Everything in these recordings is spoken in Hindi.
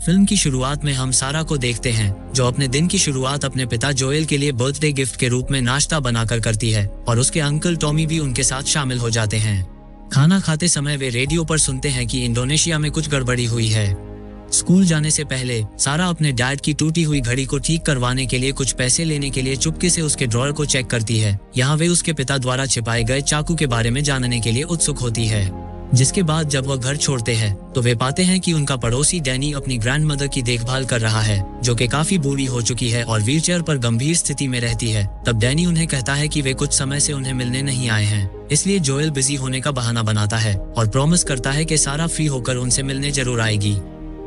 फिल्म की शुरुआत में हम सारा को देखते हैं जो अपने दिन की शुरुआत अपने पिता जोएल के लिए बर्थडे गिफ्ट के रूप में नाश्ता बनाकर करती है और उसके अंकल टॉमी भी उनके साथ शामिल हो जाते हैं। खाना खाते समय वे रेडियो पर सुनते हैं कि इंडोनेशिया में कुछ गड़बड़ी हुई है। स्कूल जाने से पहले सारा अपने डैड की टूटी हुई घड़ी को ठीक करवाने के लिए कुछ पैसे लेने के लिए चुपके से उसके ड्रॉअर को चेक करती है। यहाँ वे उसके पिता द्वारा छिपाए गए चाकू के बारे में जानने के लिए उत्सुक होती है। जिसके बाद जब वह घर छोड़ते हैं तो वे पाते हैं कि उनका पड़ोसी डैनी अपनी ग्रैंडमदर की देखभाल कर रहा है जो कि काफी बूढ़ी हो चुकी है और व्हीलचेयर पर गंभीर स्थिति में रहती है। तब डैनी उन्हें कहता है कि वे कुछ समय से उन्हें मिलने नहीं आए हैं, इसलिए जोएल बिजी होने का बहाना बनाता है और प्रॉमिस करता है कि सारा फ्री होकर उनसे मिलने जरूर आएगी।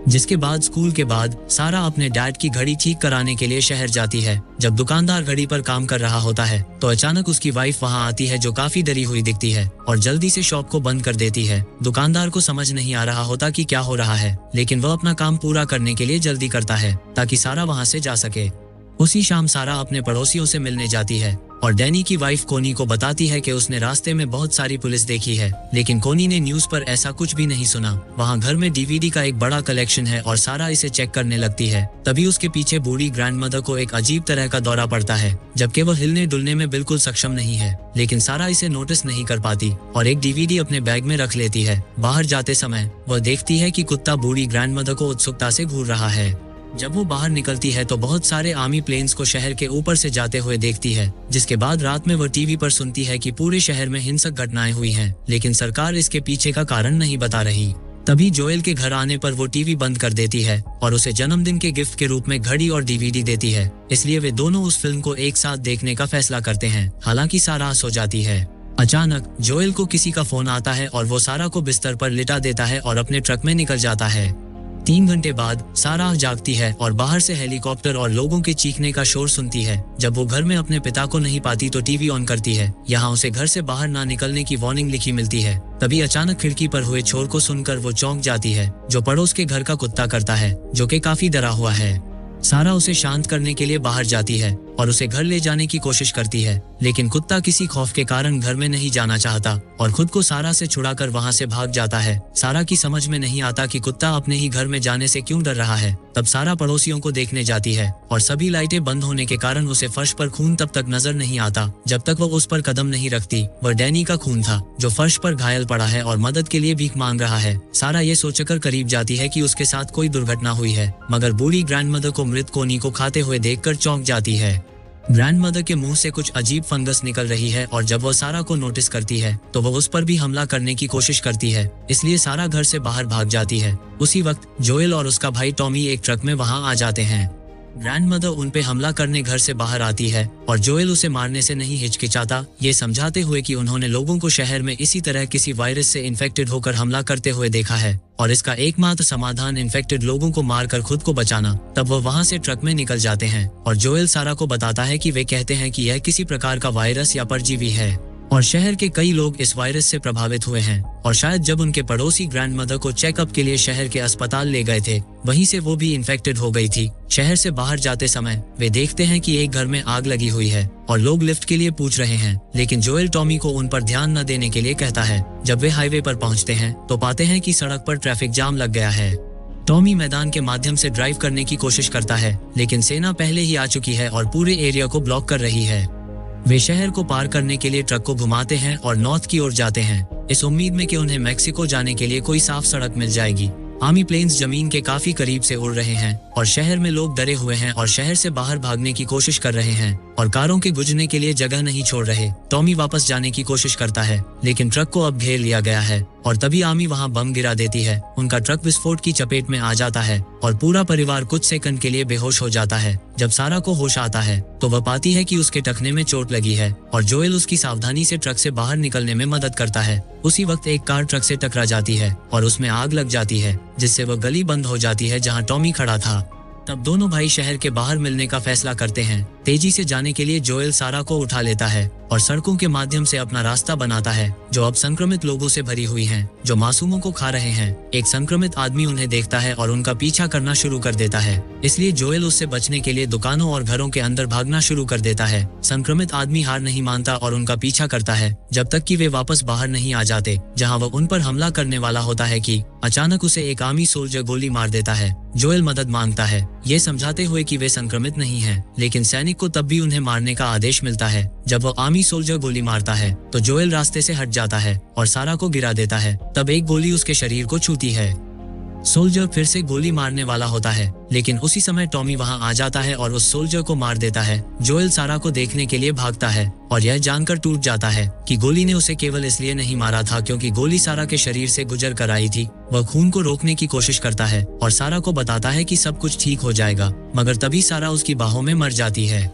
जिसके बाद स्कूल के बाद सारा अपने डैड की घड़ी ठीक कराने के लिए शहर जाती है। जब दुकानदार घड़ी पर काम कर रहा होता है तो अचानक उसकी वाइफ वहां आती है जो काफी डरी हुई दिखती है और जल्दी से शॉप को बंद कर देती है। दुकानदार को समझ नहीं आ रहा होता कि क्या हो रहा है, लेकिन वह अपना काम पूरा करने के लिए जल्दी करता है ताकि सारा वहां से जा सके। उसी शाम सारा अपने पड़ोसियों से मिलने जाती है और डैनी की वाइफ कोनी को बताती है कि उसने रास्ते में बहुत सारी पुलिस देखी है, लेकिन कोनी ने न्यूज़ पर ऐसा कुछ भी नहीं सुना। वहाँ घर में डीवीडी का एक बड़ा कलेक्शन है और सारा इसे चेक करने लगती है। तभी उसके पीछे बूढ़ी ग्रैंडमदर को एक अजीब तरह का दौरा पड़ता है, जबकि वह हिलने डुलने में बिल्कुल सक्षम नहीं है, लेकिन सारा इसे नोटिस नहीं कर पाती और एक डीवीडी अपने बैग में रख लेती है। बाहर जाते समय वह देखती है कि कुत्ता बूढ़ी ग्रैंडमदर को उत्सुकता से घूर रहा है। जब वो बाहर निकलती है तो बहुत सारे आर्मी प्लेन्स को शहर के ऊपर से जाते हुए देखती है। जिसके बाद रात में वह टीवी पर सुनती है कि पूरे शहर में हिंसक घटनाएं हुई हैं, लेकिन सरकार इसके पीछे का कारण नहीं बता रही। तभी जोएल के घर आने पर वो टीवी बंद कर देती है और उसे जन्मदिन के गिफ्ट के रूप में घड़ी और डीवीडी देती है। इसलिए वे दोनों उस फिल्म को एक साथ देखने का फैसला करते हैं। हालांकि सारा सो जाती है। अचानक जोएल को किसी का फोन आता है और वो सारा को बिस्तर पर लिटा देता है और अपने ट्रक में निकल जाता है। 3 घंटे बाद सारा जागती है और बाहर से हेलीकॉप्टर और लोगों के चीखने का शोर सुनती है। जब वो घर में अपने पिता को नहीं पाती तो टीवी ऑन करती है। यहाँ उसे घर से बाहर ना निकलने की वार्निंग लिखी मिलती है। तभी अचानक खिड़की पर हुए शोर को सुनकर वो चौंक जाती है, जो पड़ोस के घर का कुत्ता करता है, जो कि काफी डरा हुआ है। सारा उसे शांत करने के लिए बाहर जाती है और उसे घर ले जाने की कोशिश करती है, लेकिन कुत्ता किसी खौफ के कारण घर में नहीं जाना चाहता और खुद को सारा से छुड़ाकर वहां से भाग जाता है। सारा की समझ में नहीं आता कि कुत्ता अपने ही घर में जाने से क्यों डर रहा है। तब सारा पड़ोसियों को देखने जाती है और सभी लाइटें बंद होने के कारण उसे फर्श पर खून तब तक नजर नहीं आता जब तक वो उस पर कदम नहीं रखती। वह डैनी का खून था जो फर्श पर घायल पड़ा है और मदद के लिए भीख मांग रहा है। सारा ये सोचकर करीब जाती है कि उसके साथ कोई दुर्घटना हुई है, मगर बूढ़ी ग्रैंडमदर को मृत कोनी को खाते हुए देखकर चौंक जाती है। ग्रैंडमदर के मुंह से कुछ अजीब फंगस निकल रही है और जब वह सारा को नोटिस करती है तो वह उस पर भी हमला करने की कोशिश करती है, इसलिए सारा घर से बाहर भाग जाती है। उसी वक्त जोएल और उसका भाई टॉमी एक ट्रक में वहां आ जाते हैं। ग्रैंडमदर उन पे हमला करने घर से बाहर आती है और जोएल उसे मारने से नहीं हिचकिचाता, ये समझाते हुए कि उन्होंने लोगों को शहर में इसी तरह किसी वायरस से इन्फेक्टेड होकर हमला करते हुए देखा है और इसका एकमात्र समाधान इन्फेक्टेड लोगों को मारकर खुद को बचाना। तब वह वहां से ट्रक में निकल जाते हैं और जोएल सारा को बताता है कि वे कहते हैं कि यह किसी प्रकार का वायरस या परजीवी है और शहर के कई लोग इस वायरस से प्रभावित हुए हैं और शायद जब उनके पड़ोसी ग्रैंडमदर को चेकअप के लिए शहर के अस्पताल ले गए थे वहीं से वो भी इन्फेक्टेड हो गई थी। शहर से बाहर जाते समय वे देखते हैं कि एक घर में आग लगी हुई है और लोग लिफ्ट के लिए पूछ रहे हैं, लेकिन जोएल टॉमी को उन पर ध्यान न देने के लिए कहता है। जब वे हाईवे पर पहुंचते हैं तो पाते हैं कि सड़क पर ट्रैफिक जाम लग गया है। टॉमी मैदान के माध्यम से ड्राइव करने की कोशिश करता है, लेकिन सेना पहले ही आ चुकी है और पूरे एरिया को ब्लॉक कर रही है। वे शहर को पार करने के लिए ट्रक को घुमाते हैं और नॉर्थ की ओर जाते हैं, इस उम्मीद में कि उन्हें मेक्सिको जाने के लिए कोई साफ सड़क मिल जाएगी। आर्मी प्लेन्स जमीन के काफी करीब से उड़ रहे हैं और शहर में लोग डरे हुए हैं और शहर से बाहर भागने की कोशिश कर रहे हैं और कारों के गुजरने के लिए जगह नहीं छोड़ रहे। टॉमी वापस जाने की कोशिश करता है, लेकिन ट्रक को अब घेर लिया गया है और तभी आर्मी वहां बम गिरा देती है। उनका ट्रक विस्फोट की चपेट में आ जाता है और पूरा परिवार कुछ सेकंड के लिए बेहोश हो जाता है। जब सारा को होश आता है तो वह पाती है कि उसके टखने में चोट लगी है और जोएल उसकी सावधानी से ट्रक से बाहर निकलने में मदद करता है। उसी वक्त एक कार ट्रक से टकरा जाती है और उसमें आग लग जाती है, जिससे वह गली बंद हो जाती है जहां टॉमी खड़ा था। तब दोनों भाई शहर के बाहर मिलने का फैसला करते हैं। तेजी से जाने के लिए जोएल सारा को उठा लेता है और सड़कों के माध्यम से अपना रास्ता बनाता है जो अब संक्रमित लोगों से भरी हुई हैं, जो मासूमों को खा रहे हैं। एक संक्रमित आदमी उन्हें देखता है और उनका पीछा करना शुरू कर देता है, इसलिए जोएल उससे बचने के लिए दुकानों और घरों के अंदर भागना शुरू कर देता है। संक्रमित आदमी हार नहीं मानता और उनका पीछा करता है जब तक कि वे वापस बाहर नहीं आ जाते, जहां वह उन पर हमला करने वाला होता है कि अचानक उसे एक आर्मी सोल्जर गोली मार देता है। जोएल मदद मांगता है, ये समझाते हुए कि वे संक्रमित नहीं हैं, लेकिन सैनिक को तब भी उन्हें मारने का आदेश मिलता है। जब वह आर्मी सोल्जर गोली मारता है तो जोएल रास्ते से हट जाता है और सारा को गिरा देता है। तब एक गोली उसके शरीर को छूती है। सोल्जर फिर से गोली मारने वाला होता है, लेकिन उसी समय टॉमी वहां आ जाता है और उस सोल्जर को मार देता है। जोएल सारा को देखने के लिए भागता है और यह जानकर टूट जाता है कि गोली ने उसे केवल इसलिए नहीं मारा था क्योंकि गोली सारा के शरीर से गुजर कर आई थी। वह खून को रोकने की कोशिश करता है और सारा को बताता है कि सब कुछ ठीक हो जाएगा, मगर तभी सारा उसकी बाहों में मर जाती है।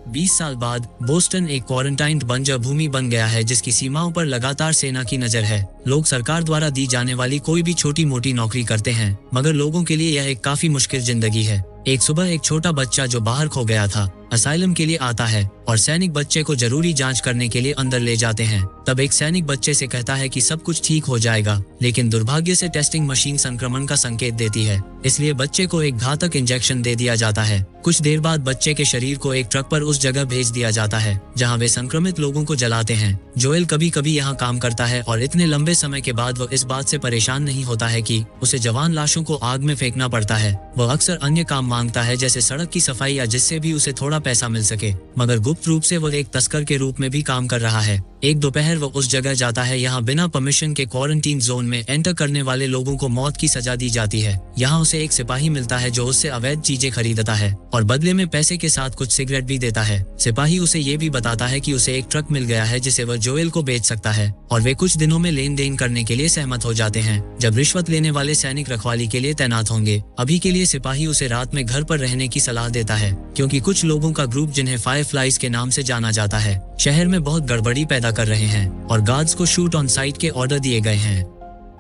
20 साल बाद बोस्टन एक क्वारंटाइन्ड बंजर भूमि बन गया है जिसकी सीमाओं पर लगातार सेना की नजर है। लोग सरकार द्वारा दी जाने वाली कोई भी छोटी मोटी नौकरी करते हैं, मगर लोगों के लिए यह एक काफी मुश्किल जिंदगी है। एक सुबह एक छोटा बच्चा जो बाहर खो गया था असाइलम के लिए आता है और सैनिक बच्चे को जरूरी जांच करने के लिए अंदर ले जाते हैं। तब एक सैनिक बच्चे से कहता है कि सब कुछ ठीक हो जाएगा, लेकिन दुर्भाग्य से टेस्टिंग मशीन संक्रमण का संकेत देती है, इसलिए बच्चे को एक घातक इंजेक्शन दे दिया जाता है। कुछ देर बाद बच्चे के शरीर को एक ट्रक पर उस जगह भेज दिया जाता है जहां वे संक्रमित लोगों को जलाते हैं। जोएल कभी कभी यहाँ काम करता है और इतने लंबे समय के बाद वह इस बात से परेशान नहीं होता है कि उसे जवान लाशों को आग में फेंकना पड़ता है। वह अक्सर अन्य काम मांगता है जैसे सड़क की सफाई या जिससे भी उसे थोड़ा पैसा मिल सके, मगर गुप्त रूप से वह एक तस्कर के रूप में भी काम कर रहा है। एक दोपहर वह उस जगह जाता है यहाँ बिना परमिशन के क्वारंटीन जोन में एंटर करने वाले लोगों को मौत की सजा दी जाती है। यहाँ उसे एक सिपाही मिलता है जो उससे अवैध चीजें खरीदता है और बदले में पैसे के साथ कुछ सिगरेट भी देता है। सिपाही उसे ये भी बताता है कि उसे एक ट्रक मिल गया है जिसे वह जोएल को बेच सकता है और वे कुछ दिनों में लेन देन करने के लिए सहमत हो जाते हैं, जब रिश्वत लेने वाले सैनिक रखवाली के लिए तैनात होंगे। अभी के लिए सिपाही उसे रात में घर पर रहने की सलाह देता है क्योंकि कुछ लोगों का ग्रुप जिन्हें फायरफ्लाइज के नाम से जाना जाता है शहर में बहुत गड़बड़ी पैदा कर रहे हैं और गार्ड्स को शूट ऑन साइट के ऑर्डर दिए गए हैं।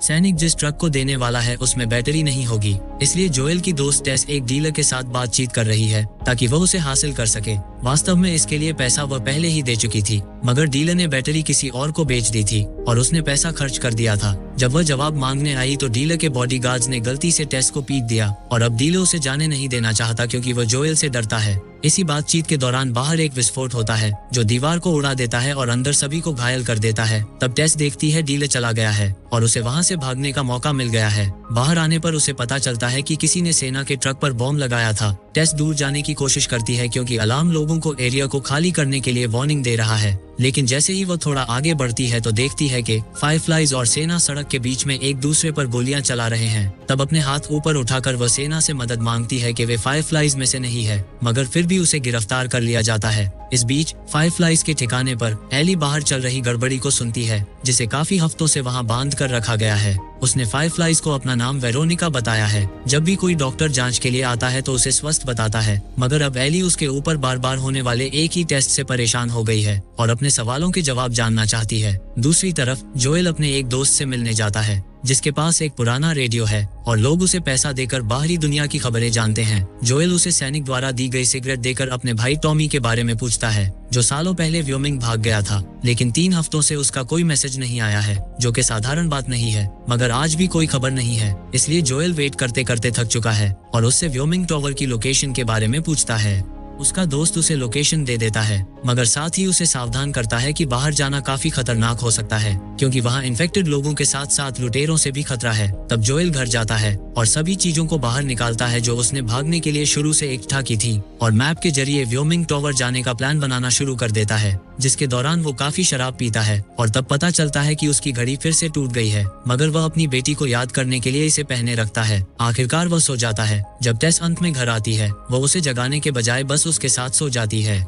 सैनिक जिस ट्रक को देने वाला है उसमें बैटरी नहीं होगी, इसलिए जोएल की दोस्त टेस एक डीलर के साथ बातचीत कर रही है ताकि वह उसे हासिल कर सके। वास्तव में इसके लिए पैसा वह पहले ही दे चुकी थी, मगर डीलर ने बैटरी किसी और को बेच दी थी और उसने पैसा खर्च कर दिया था। जब वह जवाब मांगने आई तो डीलर के बॉडीगार्ड्स ने गलती से टेस को पीट दिया और अब डीलर उसे जाने नहीं देना चाहता क्योंकि वह जोएल से डरता है। इसी बातचीत के दौरान बाहर एक विस्फोट होता है जो दीवार को उड़ा देता है और अंदर सभी को घायल कर देता है। तब टेस देखती है डीलर चला गया है और उसे वहां से भागने का मौका मिल गया है। बाहर आने पर उसे पता चलता है कि किसी ने सेना के ट्रक पर बॉम्ब लगाया था। टेस दूर जाने की कोशिश करती है क्योंकि अलार्म लोगों को एरिया को खाली करने के लिए वार्निंग दे रहा है, लेकिन जैसे ही वो थोड़ा आगे बढ़ती है तो देखती है कि फायरफ्लाइज और सेना सड़क के बीच में एक दूसरे पर गोलियां चला रहे हैं। तब अपने हाथ ऊपर उठाकर वह सेना से मदद मांगती है कि वे फायरफ्लाइज में से नहीं है, मगर फिर भी उसे गिरफ्तार कर लिया जाता है। इस बीच फायरफ्लाइज के ठिकाने पर एली बाहर चल रही गड़बड़ी को सुनती है जिसे काफी हफ्तों से वहां बांध कर रखा गया है। उसने फायरफ्लाइज को अपना नाम वेरोनिका बताया है। जब भी कोई डॉक्टर जांच के लिए आता है तो उसे स्वस्थ बताता है, मगर अब एली उसके ऊपर बार बार होने वाले एक ही टेस्ट से परेशान हो गई है और अपने सवालों के जवाब जानना चाहती है। दूसरी तरफ जोएल अपने एक दोस्त से मिलने जाता है जिसके पास एक पुराना रेडियो है और लोग उसे पैसा देकर बाहरी दुनिया की खबरें जानते हैं। जोएल उसे सैनिक द्वारा दी गई सिगरेट देकर अपने भाई टॉमी के बारे में पूछता है जो सालों पहले व्योमिंग भाग गया था, लेकिन 3 हफ्तों से उसका कोई मैसेज नहीं आया है, जो कि साधारण बात नहीं है, मगर आज भी कोई खबर नहीं है। इसलिए जोएल वेट करते करते थक चुका है और उससे व्योमिंग टावर की लोकेशन के बारे में पूछता है। उसका दोस्त उसे लोकेशन दे देता है, मगर साथ ही उसे सावधान करता है कि बाहर जाना काफी खतरनाक हो सकता है क्योंकि वहां इन्फेक्टेड लोगों के साथ साथ लुटेरों से भी खतरा है। तब जोएल घर जाता है और सभी चीजों को बाहर निकालता है जो उसने भागने के लिए शुरू से इकट्ठा की थी और मैप के जरिए व्योमिंग टावर जाने का प्लान बनाना शुरू कर देता है, जिसके दौरान वो काफी शराब पीता है और तब पता चलता है कि उसकी घड़ी फिर से टूट गई है, मगर वह अपनी बेटी को याद करने के लिए इसे पहने रखता है। आखिरकार वह सो जाता है। जब टेस अंत में घर आती है वह उसे जगाने के बजाय बस उसके साथ सो जाती है।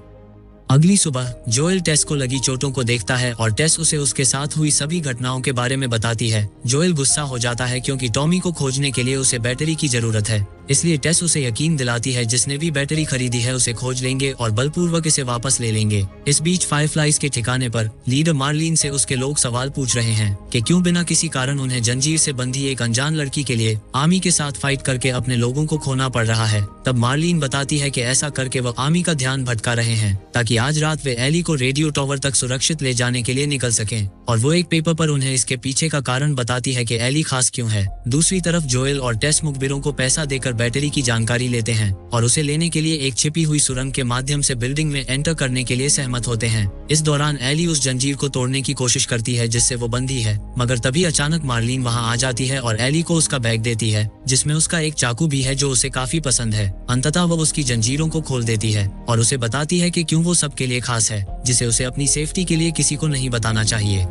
अगली सुबह जोएल टेस को लगी चोटों को देखता है और टेस उसे उसके साथ हुई सभी घटनाओं के बारे में बताती है। जोएल गुस्सा हो जाता है क्योंकि टॉमी को खोजने के लिए उसे बैटरी की जरूरत है। इसलिए टेस उसे यकीन दिलाती है जिसने भी बैटरी खरीदी है उसे खोज लेंगे और बलपूर्वक इसे वापस ले लेंगे। इस बीच फायरफ्लाइज के ठिकाने पर लीडर मार्लिन से उसके लोग सवाल पूछ रहे हैं कि क्यों बिना किसी कारण उन्हें जंजीर से बंधी एक अनजान लड़की के लिए आर्मी के साथ फाइट करके अपने लोगों को खोना पड़ रहा है। तब मार्लिन बताती है कि ऐसा करके वह आर्मी का ध्यान भटका रहे हैं ताकि आज रात वे एली को रेडियो टावर तक सुरक्षित ले जाने के लिए निकल सकें, और वो एक पेपर पर उन्हें इसके पीछे का कारण बताती है कि एली खास क्यों है। दूसरी तरफ जोएल और टेस मुखबिरों को पैसा देकर बैटरी की जानकारी लेते हैं और उसे लेने के लिए एक छिपी हुई सुरंग के माध्यम से बिल्डिंग में एंटर करने के लिए सहमत होते हैं। इस दौरान एली उस जंजीर को तोड़ने की कोशिश करती है जिससे वो बंधी है, मगर तभी अचानक मार्लिन वहां आ जाती है और एली को उसका बैग देती है जिसमें उसका एक चाकू भी है जो उसे काफी पसंद है। अंततः वो उसकी जंजीरों को खोल देती है और उसे बताती है कि क्यों वो सबके लिए खास है, जिसे उसे अपनी सेफ्टी के लिए किसी को नहीं बताना चाहिए।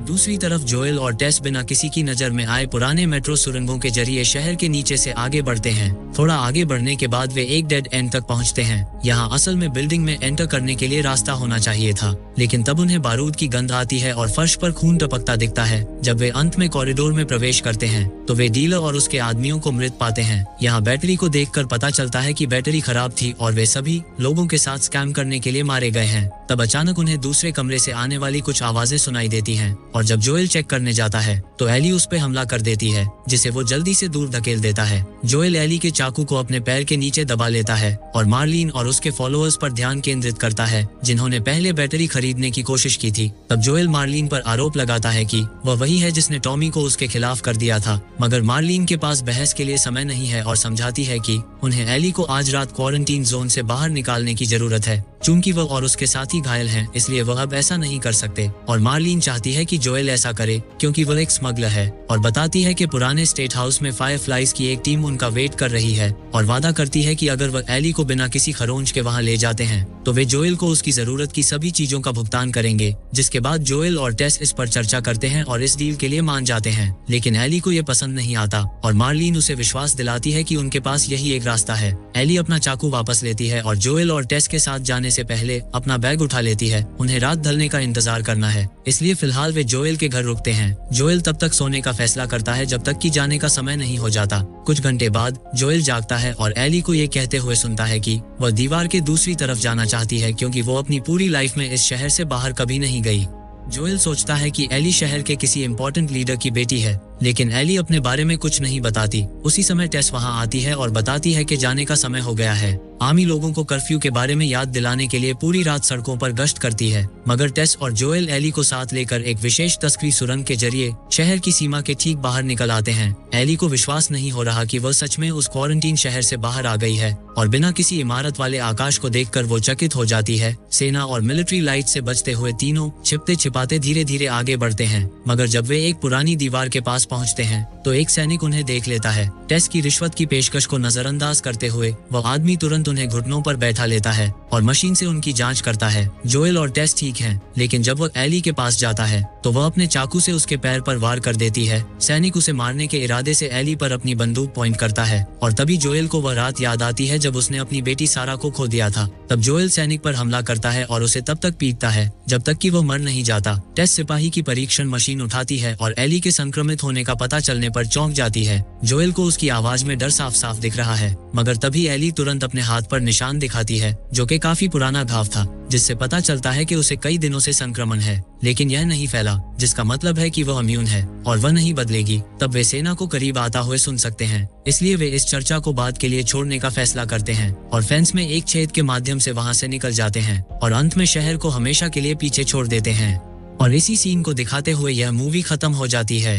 दूसरी तरफ जोएल और टेस बिना किसी की नजर में आए पुराने मेट्रो सुरंगों के जरिए शहर के नीचे से आगे बढ़ते हैं। थोड़ा आगे बढ़ने के बाद वे एक डेड एंड तक पहुंचते हैं। यहाँ असल में बिल्डिंग में एंटर करने के लिए रास्ता होना चाहिए था, लेकिन तब उन्हें बारूद की गंध आती है और फर्श पर खून टपकता दिखता है। जब वे अंत में कॉरिडोर में प्रवेश करते हैं तो वे डीलर और उसके आदमियों को मृत पाते हैं। यहाँ बैटरी को देखकर पता चलता है कि बैटरी खराब थी और वे सभी लोगों के साथ स्कैम करने के लिए मारे गए हैं। तब अचानक उन्हें दूसरे कमरे से आने वाली कुछ आवाजें सुनाई देती हैं और जब जोएल चेक करने जाता है तो एली उस पे हमला कर देती है, जिसे वो जल्दी से दूर धकेल देता है। जोएल एली के चाकू को अपने पैर के नीचे दबा लेता है और मार्लिन और उसके फॉलोअर्स पर ध्यान केंद्रित करता है जिन्होंने पहले बैटरी खरीदने की कोशिश की थी। तब जोएल मार्लिन पर आरोप लगाता है कि वह वही है जिसने टॉमी को उसके खिलाफ कर दिया था, मगर मार्लिन के पास बहस के लिए समय नहीं है और समझाती है कि उन्हें एली को आज रात क्वारंटीन जोन से बाहर निकालने की जरूरत है। चूंकि वह और उसके साथी घायल हैं, इसलिए वह अब ऐसा नहीं कर सकते और मार्लिन चाहती है कि जोएल ऐसा करे क्योंकि वह एक स्मगलर है, और बताती है कि पुराने स्टेट हाउस में फायरफ्लाइज की एक टीम उनका वेट कर रही है और वादा करती है कि अगर वह एली को बिना किसी खरोंच के वहां ले जाते हैं तो वे जोएल को उसकी जरूरत की सभी चीजों का भुगतान करेंगे। जिसके बाद जोएल और टेस इस पर चर्चा करते हैं और इस डील के लिए मान जाते हैं, लेकिन एली को यह पसंद नहीं आता और मार्लिन उसे विश्वास दिलाती है कि उनके पास यही एक रास्ता है। एली अपना चाकू वापस लेती है और जोएल और टेस के साथ जाने से पहले अपना बैग उठा लेती है। उन्हें रात ढलने का इंतजार करना है, इसलिए फिलहाल वे जोएल के घर रुकते हैं। जोएल तब तक सोने का फैसला करता है जब तक कि जाने का समय नहीं हो जाता। कुछ घंटे बाद जोएल जागता है और एली को ये कहते हुए सुनता है कि वह दीवार के दूसरी तरफ जाना चाहती है क्योंकि वो अपनी पूरी लाइफ में इस शहर से बाहर कभी नहीं गई। जोएल सोचता है कि एली शहर के किसी इम्पोर्टेंट लीडर की बेटी है, लेकिन एली अपने बारे में कुछ नहीं बताती। उसी समय टेस वहां आती है और बताती है कि जाने का समय हो गया है। आर्मी लोगों को कर्फ्यू के बारे में याद दिलाने के लिए पूरी रात सड़कों पर गश्त करती है, मगर टेस और जोएल एली को साथ लेकर एक विशेष तस्करी सुरंग के जरिए शहर की सीमा के ठीक बाहर निकल आते हैं। एली को विश्वास नहीं हो रहा कि वह सच में उस क्वारंटीन शहर से बाहर आ गई है और बिना किसी इमारत वाले आकाश को देखकर वो चकित हो जाती है। सेना और मिलिट्री लाइट से बचते हुए तीनों छिपते छिपाते धीरे धीरे आगे बढ़ते हैं, मगर जब वे एक पुरानी दीवार के पास पहुंचते हैं तो एक सैनिक उन्हें देख लेता है। टेस की रिश्वत की पेशकश को नजरअंदाज करते हुए वह आदमी तुरंत उन्हें घुटनों पर बैठा लेता है और मशीन से उनकी जांच करता है। जोएल और टेस ठीक हैं, लेकिन जब वह एली के पास जाता है तो वह अपने चाकू से उसके पैर पर वार कर देती है। सैनिक उसे मारने के इरादे से एली पर अपनी बंदूक पॉइंट करता है और तभी जोएल को वह रात याद आती है जब उसने अपनी बेटी सारा को खो दिया था। तब जोएल सैनिक पर हमला करता है और उसे तब तक पीटता है जब तक कि वह मर नहीं जाता। टेस सिपाही की परीक्षण मशीन उठाती है और एली के संक्रमित होने का पता चलने पर चौंक जाती है। जोएल को उसकी आवाज में डर साफ साफ दिख रहा है, मगर तभी एली तुरंत अपने हाथ पर निशान दिखाती है जो कि काफी पुराना घाव था, जिससे पता चलता है कि उसे कई दिनों से संक्रमण है, लेकिन यह नहीं फैला, जिसका मतलब है कि वह इम्यून है और वह नहीं बदलेगी। तब वे सेना को करीब आता हुए सुन सकते हैं, इसलिए वे इस चर्चा को बाद के लिए छोड़ने का फैसला करते हैं और फेंस में एक छेद के माध्यम से वहां से निकल जाते हैं और अंत में शहर को हमेशा के लिए पीछे छोड़ देते हैं। और इसी सीन को दिखाते हुए यह मूवी खत्म हो जाती है।